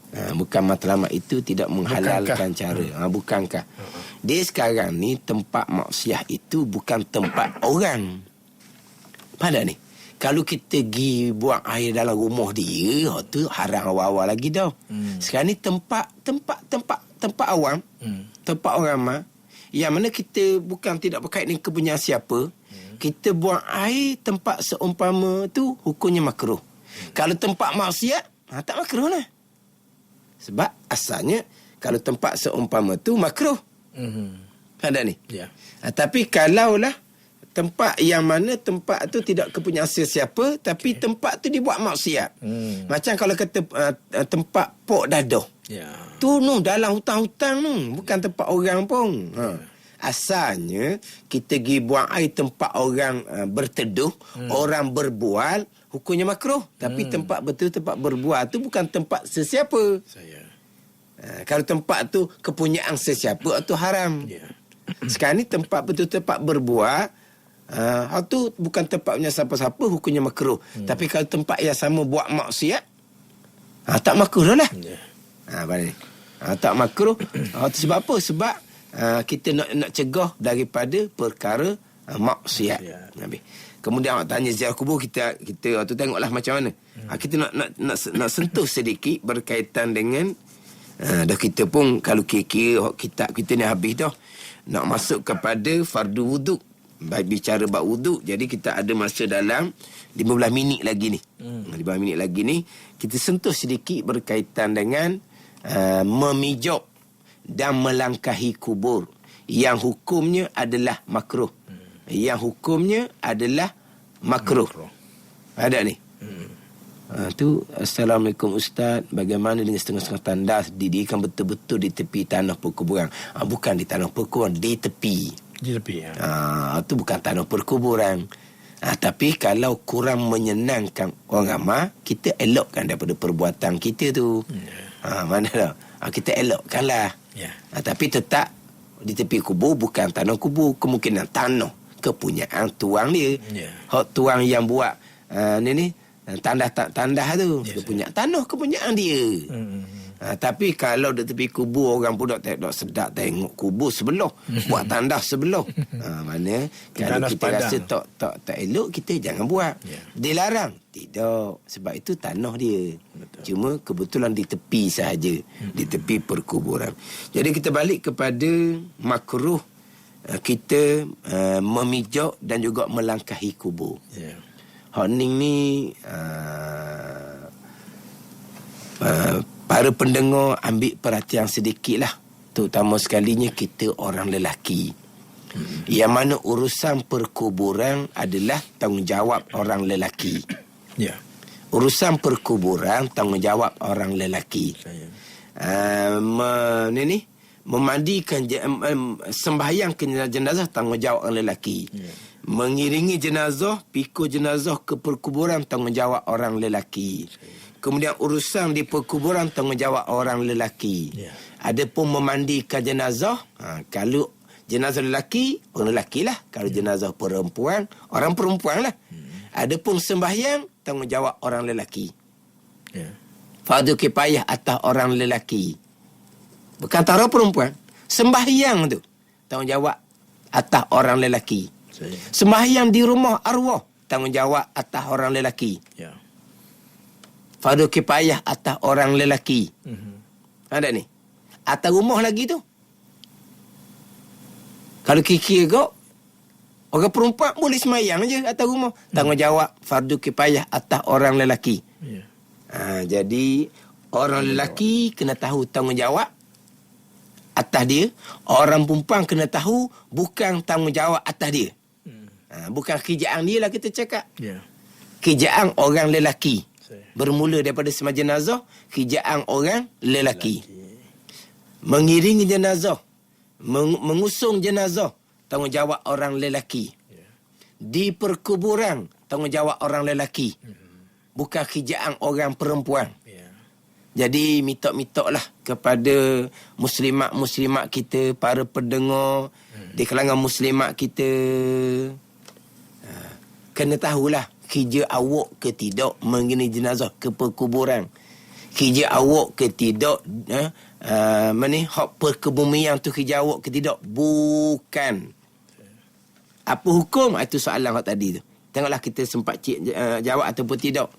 Bukan matlamat itu tidak menghalalkan cara. Bukankah? Dia sekarang ni tempat maksiat itu bukan tempat orang. Pada ni, kalau kita pergi buang air dalam rumah dia, tu haram awal-awal lagi dah. Sekarang ni tempat awam, tempat orang ramai, yang mana kita bukan tidak berkait dengan kepunyaan siapa. Kita buang air tempat seumpama tu hukumnya makruh. Kalau tempat maksiat, tak makruh lah. Sebab asalnya kalau tempat seumpama tu makruh. Ada ni? Tapi kalaulah tempat yang mana tempat tu tidak kepunyaan sesiapa, tapi tempat tu dibuat maksiat. Macam kalau kata tempat pok dadah. Tu dalam hutan-hutan bukan tempat orang pun. Asalnya kita pergi buang air tempat orang berteduh, orang berbual, hukumnya makruh. Tapi tempat betul tempat berbual tu bukan tempat sesiapa. Kalau tempat tu kepunyaan sesiapa tu haram. Sekarang ni tempat betul tempat berbual, tu bukan tempatnya siapa-siapa, hukumnya makruh. Tapi kalau tempat yang sama buat maksiat, tak makruh lah. Tak makruh. Sebab apa? Sebab kita nak cegah daripada perkara maksiat. Kemudian awak tanya ziarah kubur, kita tu tengoklah macam mana. Kita nak sentuh sedikit berkaitan dengan dah kita pun kalau kira kitab kita ni habis dah. Nak masuk kepada fardu wuduk. Bicara bab wuduk, jadi kita ada masa dalam 15 minit lagi ni. 15 minit lagi ni kita sentuh sedikit berkaitan dengan memijak dan melangkahi kubur yang hukumnya adalah makruh. Yang hukumnya adalah makruh. Ada ni. Tu Assalamualaikum Ustaz, bagaimana dengan setengah-setengah tandas didirikan betul-betul di tepi tanah perkuburan? Bukan di tanah perkuburan, di tepi. Itu bukan tanah perkuburan. Tapi kalau kurang menyenangkan orang ramai, kita elokkan daripada perbuatan kita tu. Mana dah? Kita elokkanlah. Tapi tetap di tepi kubur bukan tanah kubur, kemungkinan tanah kepunyaan tuang dia. Hak tuang yang buat tandah tu, dia punya tanah kepunyaan dia. Tapi kalau di tepi kubur orang pun tak sedap tengok kubur sebelah, buat tandas sebelah. Mana kalau tandas kita padang. rasa tak elok, kita jangan buat. Dilarang? Tidak, sebab itu tanah dia. Betul. Cuma kebetulan di tepi sahaja, di tepi perkuburan. Jadi kita balik kepada makruh kita memijak dan juga melangkahi kubur. Hak ni para pendengar ambil perhatian sedikit lah. Terutama sekalinya kita orang lelaki. Yang mana urusan perkuburan adalah tanggungjawab orang lelaki. Urusan perkuburan tanggungjawab orang lelaki. Memandikan sembahyang ke jenazah tanggungjawab orang lelaki. Mengiringi jenazah, pikul jenazah ke perkuburan tanggungjawab orang lelaki. Kemudian urusan di perkuburan tanggungjawab orang lelaki. Adapun memandikan jenazah, kalau jenazah lelaki, orang lelaki lah. Kalau jenazah perempuan, orang perempuan lah. Adapun sembahyang, tanggungjawab orang lelaki. Fardu kifayah atas orang lelaki. Bukan tara perempuan. Sembahyang tu tanggungjawab atas orang lelaki. Sembahyang di rumah arwah, tanggungjawab atas orang lelaki. Fardu kifayah atas orang lelaki. Ada ni. Atas rumah lagi tu. Kalau kikir kau, orang perempuan boleh sembahyang je atas rumah. Tanggungjawab fardu kifayah atas orang lelaki. Jadi orang lelaki kena tahu tanggungjawab atas dia. Orang perempuan kena tahu bukan tanggungjawab atas dia. Bukan kerjaan dia lah kita cakap. Kerjaan orang lelaki. Bermula daripada sembah jenazah, kerjaan orang lelaki. Mengiringi jenazah, mengusung jenazah, tanggungjawab orang lelaki. Di perkuburan, tanggungjawab orang lelaki. Bukan kerjaan orang perempuan. Jadi minta-mintalah kepada muslimat-muslimat kita, para pendengar di kalangan muslimat kita, kena tahulah kerja awak ke tidak mengiringi jenazah ke perkuburan. Kerja awak ke tidak hak perkebumian tu kerja awak ke tidak. Bukan. Apa hukum? Itu soalan hak tadi tu. Tengoklah kita sempat jawab ataupun tidak.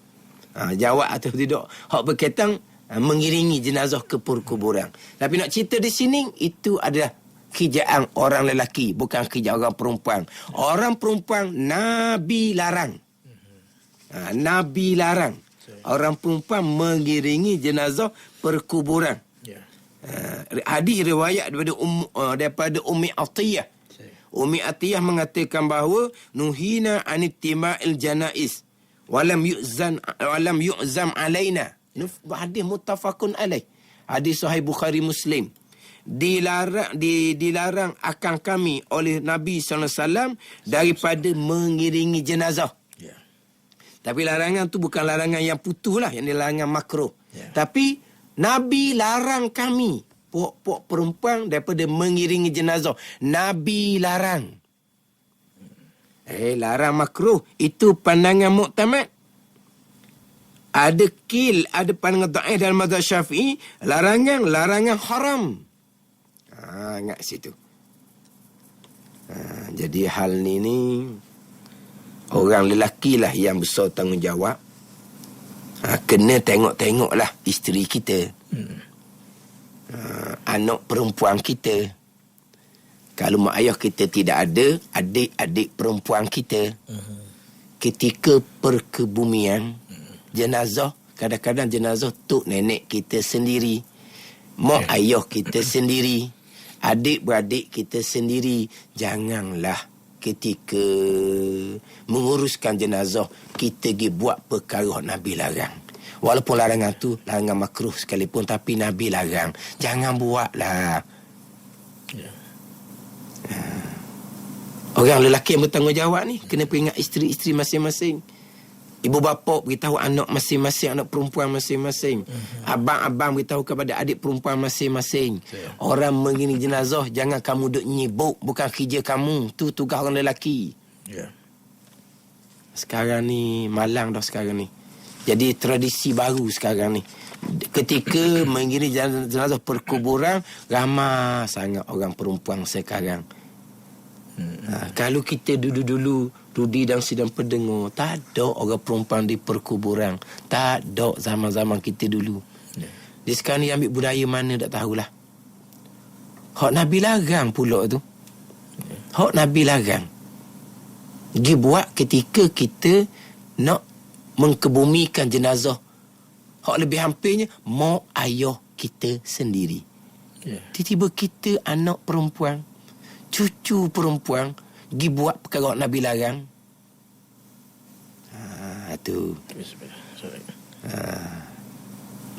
Jawab atau tidak. Hak berkaitan mengiringi jenazah ke perkuburan. Tapi nak cerita di sini, itu adalah kerjaan orang lelaki, bukan kerja orang perempuan. Orang perempuan Nabi larang. Nabi larang orang perempuan mengiringi jenazah perkuburan. Hadis riwayat daripada Ummi Atiyah. Ummi Atiyah mengatakan bahawa nuhina anittima'il janaiz walam yu'zam alaina. Hadis muttafaqun alaih. Hadis sahih Bukhari Muslim. Dilarang akan kami oleh Nabi SAW daripada mengiringi jenazah. Tapi larangan tu bukan larangan yang putus lah, yang larangan makruh. Tapi Nabi larang kami, puak-puak perempuan, daripada mengiringi jenazah. Nabi larang. Larang makruh. Itu pandangan muktamad. Ada pandangan dhaif dalam mazhab Syafi'i, larangan haram. Ingat situ. Jadi hal ni orang lelaki lah yang besar tanggungjawab. Kena tengok-tengoklah isteri kita. Anak perempuan kita. Kalau mak ayah kita tidak ada, adik-adik perempuan kita. Ketika perkebumian, jenazah, kadang-kadang jenazah tok nenek kita sendiri. Mak ayah kita sendiri. Adik-beradik kita sendiri. Janganlah ketika menguruskan jenazah kita pergi buat perkara Nabi larang. Walaupun larangan tu larangan makruh sekalipun, tapi Nabi larang. Jangan buatlah. Orang lelaki yang bertanggungjawab ni kena peringat isteri-isteri masing-masing. Ibu bapa beritahu anak masing-masing, anak perempuan masing-masing. Abang-abang beritahu kepada adik perempuan masing-masing. Orang mengiring jenazah, jangan kamu duk nyibuk. Bukan kerja kamu. Tu tugas orang lelaki. Sekarang ni, malang dah sekarang ni. Jadi tradisi baru sekarang ni. Ketika mengiring jenazah perkuburan, ramai sangat orang perempuan sekarang. Kalau kita dulu-dulu Rudi dan Sidang Pendengar, tak ada orang perempuan di perkuburan. Tak ada zaman-zaman kita dulu. Di sekarang ni ambil budaya mana tak tahulah. Hak Nabi larang pula tu. Hak Nabi larang. Dia buat ketika kita nak mengkebumikan jenazah. Hak lebih hampirnya mak ayah kita sendiri. Tiba-tiba kita anak perempuan, cucu perempuan, pergi buat perkara Nabi larang. Tu.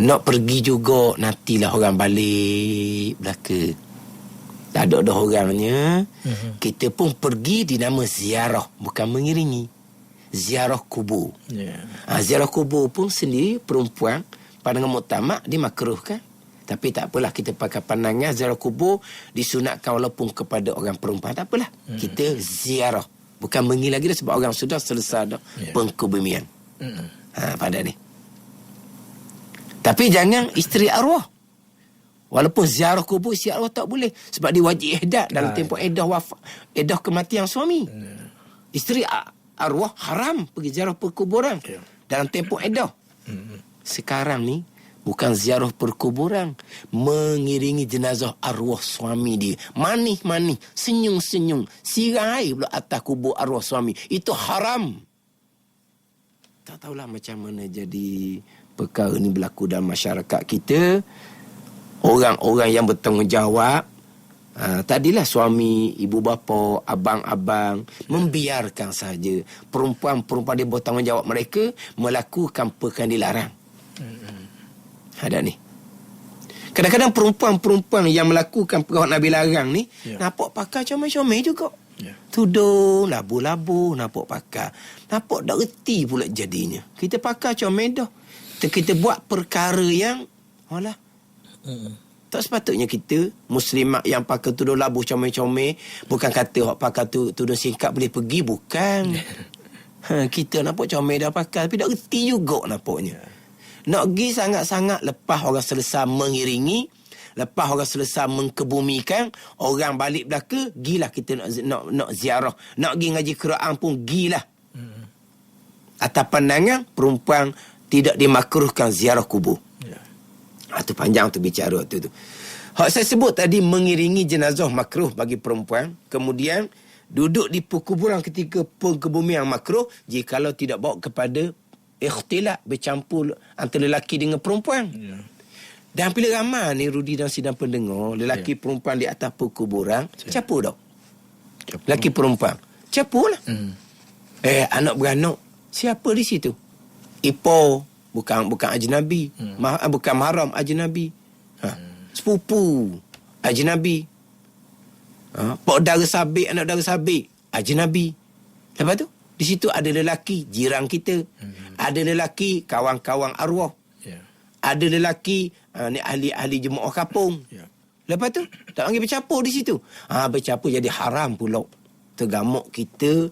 Nak pergi juga, nantilah orang balik belaka. Tak ada dah orangnya. Kita pun pergi di nama ziarah, bukan mengiringi. Ziarah kubur. Ziarah kubur pun sendiri perempuan pandangan muktamad dimakruhkan. Tapi tak apalah, kita pakai pandangan ziarah kubur disunatkan walaupun kepada orang perempuan. Tak apalah. Kita ziarah. Bukan mengi lagi dah, sebab orang sudah selesai dah pengkebumian. Pada ni. Tapi jangan isteri arwah. Walaupun ziarah kubur, isteri arwah tak boleh. Sebab dia wajib ihdat dalam tempoh edah wafat, edah kematian suami. Isteri arwah haram pergi ziarah perkuburan dalam tempoh edah. Sekarang ni bukan ziarah perkuburan, mengiringi jenazah arwah suami dia. Manis-manis, senyum-senyum, sirai pula atas kubur arwah suami. Itu haram. Tak tahulah macam mana jadi perkara ni berlaku dalam masyarakat kita. Orang-orang yang bertanggungjawab, tadilah suami, ibu bapa, abang-abang membiarkan saja perempuan-perempuan dia bertanggungjawab mereka melakukan perkara dilarang. Ada ni. Kadang-kadang perempuan-perempuan yang melakukan perkara Nabi larang ni nampak pakai comel-comel juga. Tudung, labu-labu, nampak pakai. Nampak tak reti pula jadinya. Kita pakai comel dah. Kita buat perkara yang tak sepatutnya kita muslimat yang pakai tudung labu comel-comel, bukan kata hak pakai tudung singkat boleh pergi, bukan. Kita nampak comel dah pakai tapi tak reti juga nampaknya. Nak pergi sangat-sangat lepas orang selesai mengiringi, lepas orang selesai mengkebumikan, orang balik belaka, gilah kita nak ziarah. Nak pergi ngaji Quran pun gilah. Atas pandangan perempuan tidak dimakruhkan ziarah kubur. Itu panjang tu bicara tu. Hak saya sebut tadi mengiringi jenazah makruh bagi perempuan. Kemudian duduk di perkuburan ketika pengkebumian makruh jikalau tidak bawa kepada ikhtilat, bercampur antara lelaki dengan perempuan. Dan bila ramai ni Rudi dan Sidang Pendengar, lelaki perempuan di atas perkuburan, capur tak? Lelaki perempuan capur lah. Anak beranak, siapa di situ? Ipo, bukan ajnabi, bukan mahram ajnabi. Sepupu ajnabi. Pak dara sabik, anak dara sabik ajnabi. Lepas tu di situ ada lelaki jiran kita, ada lelaki kawan-kawan arwah, ada lelaki ni ahli-ahli jemaah kampung. Lepas tu tak panggil bercampur di situ. Bercampur jadi haram pula. Tergamuk kita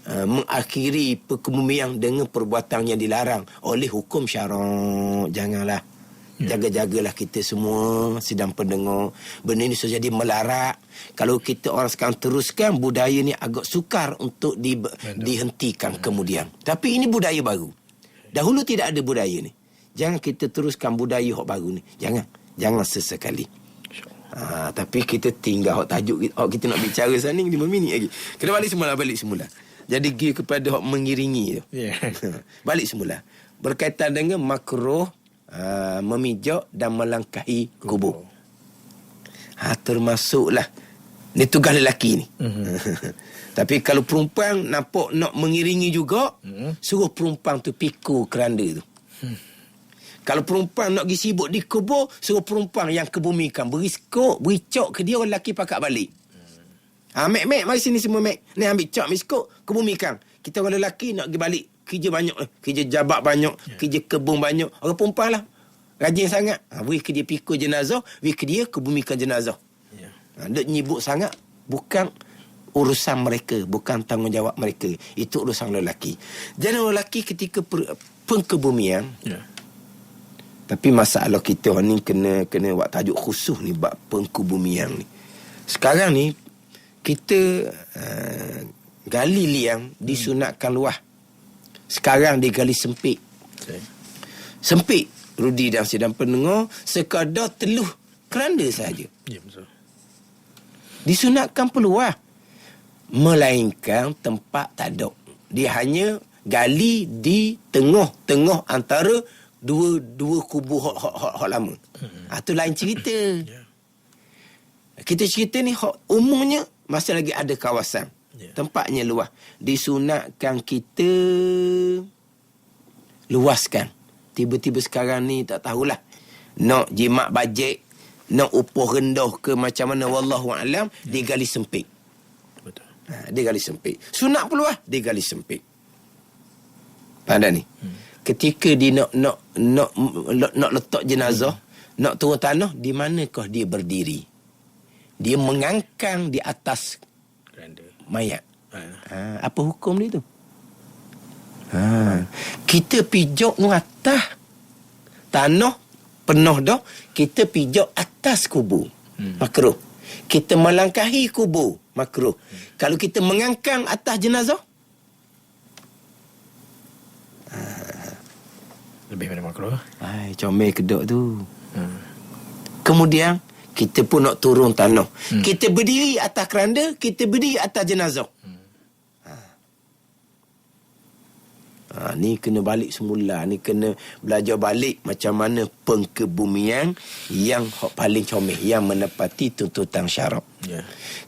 mengakhiri perkebumian dengan perbuatan yang dilarang oleh hukum syarak. Janganlah. Jaga-jagalah kita semua, Sidang Pendengar. Benda ni sudah jadi melarat. Kalau kita orang sekarang teruskan, budaya ni agak sukar untuk dihentikan kemudian. Tapi ini budaya baru. Dahulu tidak ada budaya ni. Jangan kita teruskan budaya hak baru ni. Jangan sesekali. Tapi kita tinggal hak tajuk kita nak bicara sana 5 minit lagi. Kena balik semula. Jadi pergi kepada hak mengiringi tu. Balik semula. Berkaitan dengan makruh memijak dan melangkahi kubur. Termasuklah ni tugas lelaki ni. Tapi kalau perempuan nampak nak mengiringi juga, suruh perempuan tu pikul keranda tu. Kalau perempuan nak pergi sibuk di kubur, suruh perempuan yang kebumikan beri cok ke dia, orang lelaki pakak balik. Mek, mari sini semua, Mek. Ni ambil cok, ambil skop, kebumikan. Kita orang lelaki nak pergi balik kerja banyak, kerja jabat banyak, kerja kebun banyak. Orang perempuan lah rajin sangat. Weh kerja pikul jenazah, weh kerja kebumikan jenazah. Dia nyibuk sangat, bukan urusan mereka, bukan tanggungjawab mereka. Itu urusan lelaki. Jadi lelaki ketika pengkebumian, tapi masalah kita ni kena buat tajuk khusus ni bab pengkebumian ni. Sekarang ni kita gali liang disunatkan luah. Sekarang digali sempit. Sempit, Rudi dan sidang pendengar, sekadar teluh keranda saja. Ya, betul. Disunatkan peluah. Melainkan tempat tak ada. Dia hanya gali di tengah-tengah antara dua kubu hak lama. Itu lain cerita. Kita cerita ni hak umumnya masih lagi ada kawasan. Tempatnya luas. Disunatkan kita luaskan. Tiba-tiba sekarang ni tak tahulah. Nak jimat bajet, nak upah rendah ke macam mana, wallahu alam, dia gali sempit. Betul. Dia gali sempit. Sunat peluah, dia gali sempit. Pandai ni. Ketika dia nak letak jenazah, nak turun tanah, di manakah dia berdiri? Dia mengangkang di atas Keranda mayat. Apa hukum dia tu? Kita pijak nu atas tanah penuh dah, kita pijak atas kubur, makruh. Kita melangkahi kubur, makruh. Kalau kita mengangkang atas jenazah, lebih pada makruh. comel kedok tu. Kemudian kita pun nak turun tanah. Kita berdiri atas keranda, kita berdiri atas jenazah. Ni kena balik semula. Ni kena belajar balik macam mana pengkebumian yang paling comel, yang menepati tuntutan syarak.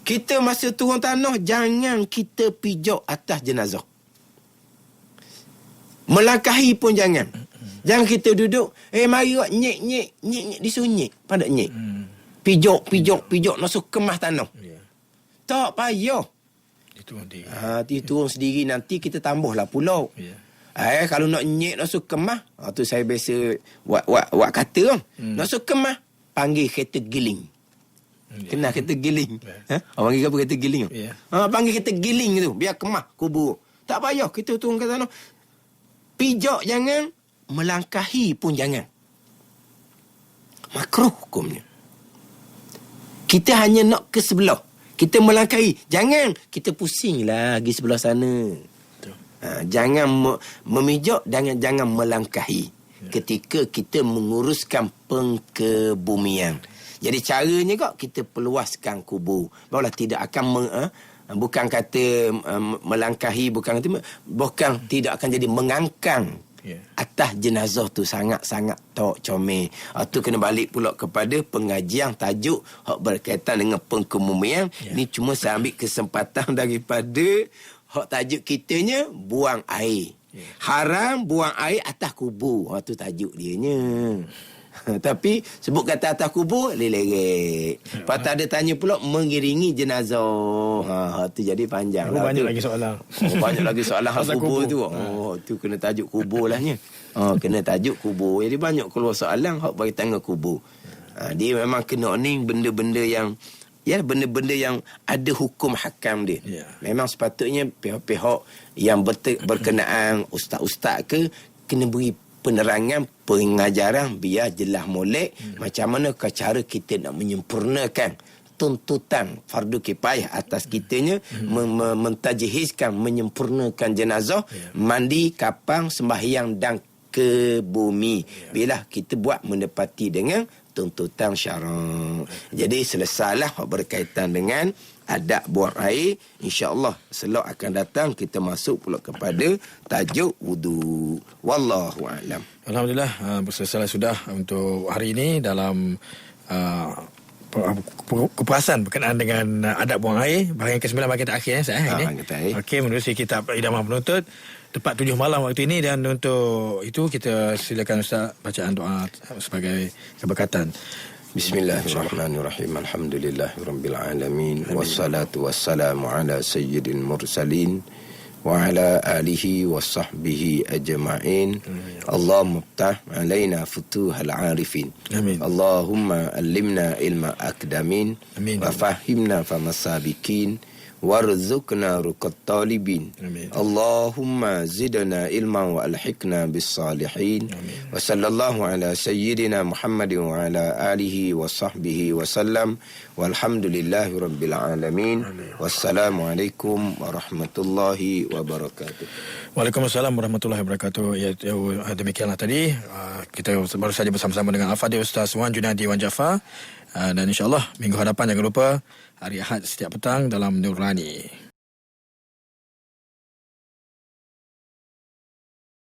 Kita masa turun tanah, jangan kita pijak atas jenazah. Melangkahi pun jangan. Jangan kita duduk, mari buat nyek disuruh nyek. Pandai nyek. Pijak, masuk kemas tanah. Tak payah. Dia turun sendiri, nanti kita tambahlah pulau. Kalau nak nyek nak suka kemah, tu saya biasa buat kata kan. Nak suka kemah, panggil kereta giling. Kenal kereta giling? Panggil apa kereta giling? Panggil kereta giling tu, biar kemah kubur. Tak payah kita turun ke sana. Pijak jangan, melangkahi pun jangan. Makruh hukumnya. Kita hanya nak ke sebelah. Kita melangkahi. Jangan kita pusinglah pergi sebelah sana. Jangan memijak, jangan melangkahi ketika kita menguruskan pengkebumian. Jadi caranya kok kita perluaskan kubur. Barulah tidak akan bukan kata melangkahi, bukan tidak akan jadi mengangkang atas jenazah tu, sangat-sangat tak comel. Tu kena balik pula kepada pengajian tajuk hak berkaitan dengan pengkebumian. Ni cuma saya ambil kesempatan daripada hak tajuk kitanya buang air. Haram buang air atas kubur. Tu tajuk dianya. Tapi sebut kata atas kubur, lerek. Lepas ada tanya pula mengiringi jenazah. Tu jadi panjang lah. Banyak lagi soalan. Banyak lagi soalan hak kubur tu. Tu kena tajuk kubur lahnya. Kena tajuk kubur. Jadi banyak keluar soalan hak berkaitan dengan kubur. Dia memang kena ni benda-benda yang benda-benda yang ada hukum hakam dia. Memang sepatutnya pihak-pihak yang berkenaan, ustaz-ustaz kena beri penerangan, pengajaran biar jelas molek macam mana cara kita nak menyempurnakan tuntutan fardu kifayah atas kitanya, mentajhizkan, menyempurnakan jenazah, mandi, kapang, sembahyang dan ke bumi. Bila kita buat menepati dengan tuntutan syarak. Jadi selesailah berkaitan dengan adab buang air. InsyaAllah selok akan datang kita masuk pula kepada tajuk wudu. Wallahu a'lam. Alhamdulillah, selesai sudah untuk hari ini dalam kepuasan berkenaan dengan adab buang air. Bahagian ke-9 bahagian terakhir ini. Okey, menerusi kitab Idaman Penuntut tepat 7 malam waktu ini, dan untuk itu kita silakan Ustaz bacaan doa sebagai keberkatan. Bismillahirrahmanirrahim. Alhamdulillahirabbil alamin, wassalatu wassalamu ala sayyidil mursalin وعلى آله وصحبه أجمعين. اللهم افتح علينا فتوح العارفين. آمين. اللهم علمنا علم أكاديمين آمين. وفهمنا فهم السابقين وارزقنا رقى الطالبين. آمين. اللهم زدنا علما والحقنا بالصالحين. وصلى الله على سيدنا محمد وعلى آله وصحبه وسلم والحمد لله رب العالمين. والسلام عليكم ورحمة الله وبركاته. Waalaikumsalam warahmatullahi wabarakatuh. Ya, demikianlah tadi kita baru saja bersama-sama dengan Al-Fadhil Ustaz Wan Junadi Wan Jaafar, dan insyaAllah minggu hadapan jangan lupa hari Ahad setiap petang dalam Nurani.